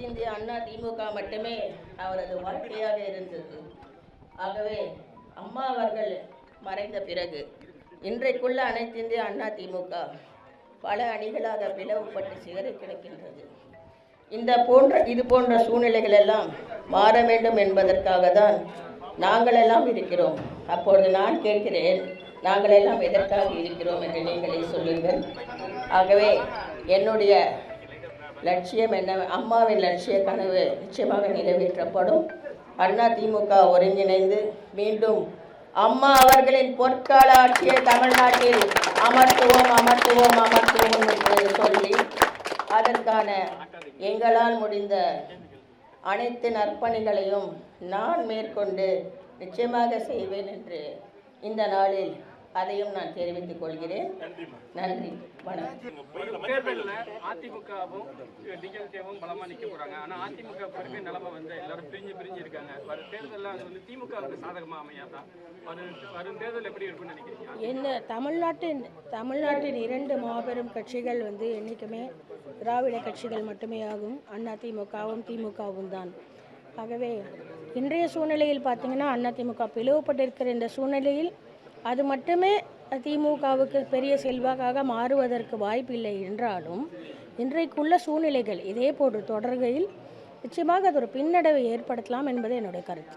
இந்திய அண்ணா திமுக மட்டுமே அவரது வாழ்க்கையாக இருந்தது. ஆகவே அம்மா அவர்கள் மறைந்த பிறகு இன்றைக்குள்ள அனைத்து இந்திய அண்ணா திமுக பல அணிகளாக பிளவுபட்டு சிதறி கிடக்கின்றது. இது போன்ற சூழ்நிலைகள் எல்லாம் மாற வேண்டும் என்பதற்காக தான் நாங்கள் எல்லாம் இருக்கிறோம். அப்பொழுது நான் கேட்கிறேன், நாங்கள் எல்லாம் எதற்காக இருக்கிறோம் என்று நீங்களே சொல்லுங்கள். ஆகவே என்னுடைய லட்சியம் என்ன, அம்மாவின் லட்சிய கனவு நிச்சயமாக நிறைவேற்றப்படும். அண்ணா திமுக ஒருங்கிணைந்து மீண்டும் அம்மா அவர்களின் பொற்கால ஆட்சியை தமிழ்நாட்டில் அமர்த்துவோம் அமர்த்துவோம் அமர்த்துவோம் என்று சொல்லி அதற்கான எங்களால் முடிந்த அனைத்து நற்பணிகளையும் நான் மேற்கொண்டு நிச்சயமாக செய்வேன் என்று இந்த நாளில் அதையும் நான் தெரிவித்துக் கொள்கிறேன். நன்றி, வணக்கம். தேர்தலில் அதிமுகவும் டிஎம்கேவும் பலமா நிற்க போறாங்க. ஆனா அதிமுக பிறகு நிலைமை வந்து எல்லாரும் பிரிஞ்சு இருக்காங்க. வரும் தேர்தலில் அது வந்து திமுகவுக்கு சாதகமா அமையாதா? வரும் தேர்தல் எப்படி இருக்குன்னு நினைக்கிறீங்க? என்ன தமிழ்நாட்டின் இரண்டு மாபெரும் கட்சிகள் வந்து என்றைக்குமே திராவிட கட்சிகள் மட்டுமே ஆகும். அதிமுகவும் திமுகவும் தான். ஆகவே இன்றைய சூழ்நிலையில் பார்த்தீங்கன்னா அதிமுக பிளவுபட்டிருக்கிற இந்த சூழ்நிலையில் அது மட்டுமே திமுகவுக்கு பெரிய செல்வாக்காக மாறுவதற்கு வாய்ப்பில்லை என்றாலும் இன்றைக்குள்ள சூழ்நிலைகள் இதே போன்று தொடர்கையில் நிச்சயமாக அது ஒரு பின்னடைவை ஏற்படுத்தலாம் என்பது என்னுடைய கருத்து.